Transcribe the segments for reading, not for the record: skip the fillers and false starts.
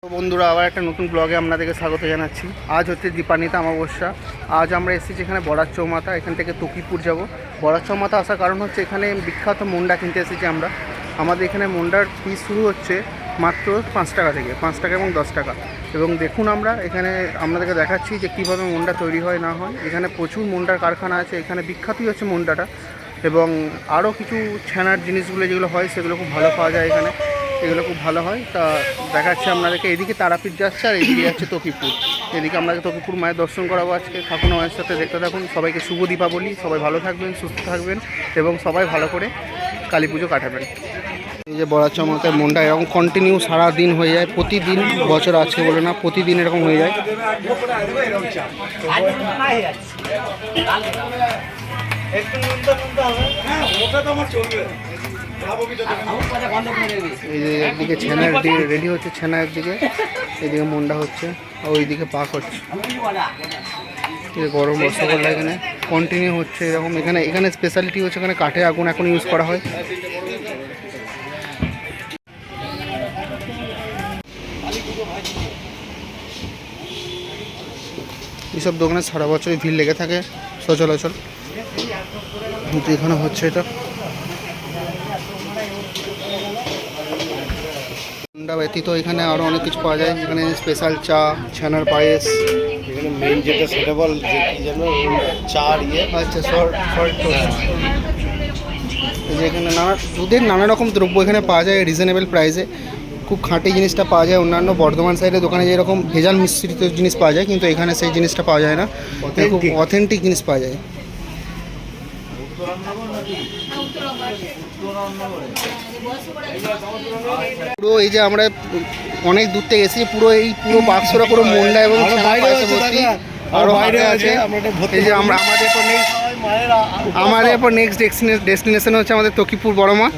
তো বন্ধুরা আবার একটা নতুন ব্লগে আপনাদেরকে স্বাগত জানাচ্ছি। আজ হচ্ছে দীপান্বিতা অমাবস্যা। আজ আমরা এসেছি এখানে বরাত চৌমাথা। এখান থেকে তকিপুর যাব। বরাত চৌমাথা আসার কারণ হচ্ছে এখানে বিখ্যাত মন্ডা কিনতে এসেছি আমরা। আমাদের এখানে মন্ডার পিস শুরু হচ্ছে মাত্র 5 টাকা থেকে, 5 টাকা এবং 10 টাকা। এবং দেখুন আমরা এখানে আপনাদেরকে দেখাচ্ছি যে কীভাবে মন্ডা তৈরি হয় না হয়। এখানে প্রচুর মন্ডার কারখানা আছে। এখানে বিখ্যাতই হচ্ছে মন্ডাটা, এবং আরও কিছু ছানার জিনিসগুলো যেগুলো হয় সেগুলো খুব ভালো পাওয়া যায় এখানে। এগুলো খুব ভালো হয়। তা দেখাচ্ছে আপনাদেরকে, এদিকে তারাপীঠ যাচ্ছে আর এদিকে যাচ্ছে তকিপুর। এদিকে আপনাকে তকিপুর মায়ের দর্শন করাবো আজকে। থাকুন মায়ের সাথে, দেখতে থাকুন। সবাইকে শুভ দীপাবলি। সবাই ভালো থাকবেন, সুস্থ থাকবেন এবং সবাই ভালো করে কালী পুজো কাটাবেন। এই যে বরাত চৌমাথার মন্ডা এরকম কন্টিনিউ সারা দিন হয়ে যায়। প্রতিদিন, বছর আজকে বলে না, প্রতিদিন এরকম হয়ে যায়। এই যে একদিকে ছেনা রেডি হচ্ছে, ছেনা একদিকে, এদিকে মন্ডা হচ্ছে, ওইদিকে পাক হচ্ছে। গরম রসগোল্লা এখানে কন্টিনিউ হচ্ছে এরকম। এখানে স্পেশালিটি হচ্ছে এখানে কাঠে আগুন এখন ইউজ করা হয়। এইসব দোকানে সারা বছরই ভিড় লেগে থাকে সচরাচর, কিন্তু এখানে হচ্ছে এটা। মন্ডা ব্যতীত এখানে আরও অনেক কিছু পাওয়া যায়। এখানে স্পেশাল চা, ছানার পায়েস, এখানে মেইন যেটা সেটা বল যে কি যেন চার আচ্ছা শর্ট টোস্ট। এই যে এখানে দুধের নানা রকম দ্রব্য এখানে পাওয়া যায় রিজনেবল প্রাইসে। খুব খাঁটি জিনিসটা পাওয়া যায়। অন্যান্য বর্ধমান সাইডের দোকানে যেরকম ভেজাল মিশ্রিত জিনিস পাওয়া যায়, কিন্তু এখানে সেই জিনিসটা পাওয়া যায় না। খুব অথেন্টিক জিনিস পাওয়া যায়। পুরো এই যে আমরা অনেক দূর থেকে এসেছি, পুরো বাক্সটা পুরো মন্ডা এবং আরো বাইরে আছে। এই যে আমাদের পর নেক্সট ডেস্টিনেশন হচ্ছে আমাদের তকিপুর বড় মা।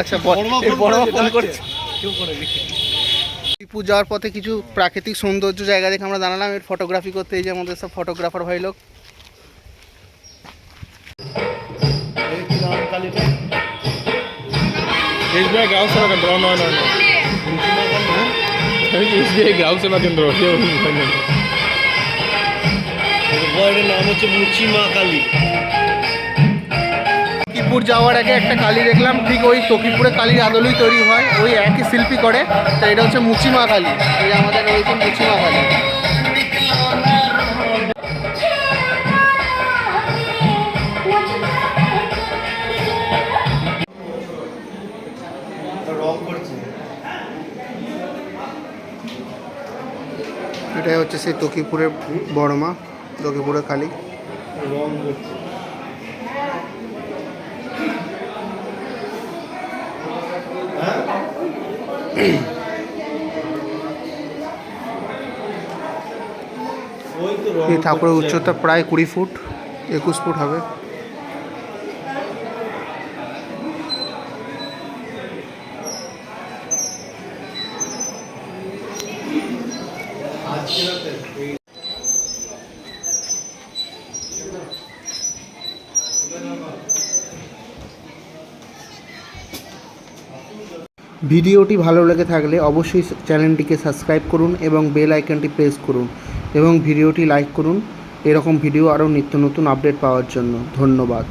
আচ্ছা, তকিপুর যাওয়ার পথে কিছু প্রাকৃতিক সৌন্দর্য জায়গা দেখে আমরা জানালাম এর ফটোগ্রাফি করতে। এই যে আমাদের সব ফটোগ্রাফার ভাই লোক। গ্রাহক সেবা কেন্দ্র গ্রাহক সেবা কেন্দ্র নাম হচ্ছে মুচি মা কালী। তকিপুর যাওয়ার আগে একটা কালী দেখলাম, ঠিক ওই তকিপুরে কালীর আদলেই তৈরি হয়, ওই একই শিল্পী করে। তো এটা হচ্ছে মুচি মা কালী। এই আমাদের রয়েছে মুচি মা কালী। এটাই হচ্ছে সেই তকিপুরের বড় মা, তকিপুরের কালী। রং করছে। এই ঠাকুরের উচ্চতা প্রায় 20 ফুট, 21 ফুট হবে। ভিডিওটি ভালো লেগে থাকলে অবশ্যই চ্যানেলটিকে সাবস্ক্রাইব করুন এবং বেল আইকনটি প্রেস করুন এবং ভিডিওটি লাইক করুন এরকম ভিডিও আরও নিত্য নতুন আপডেট পাওয়ার জন্য। ধন্যবাদ।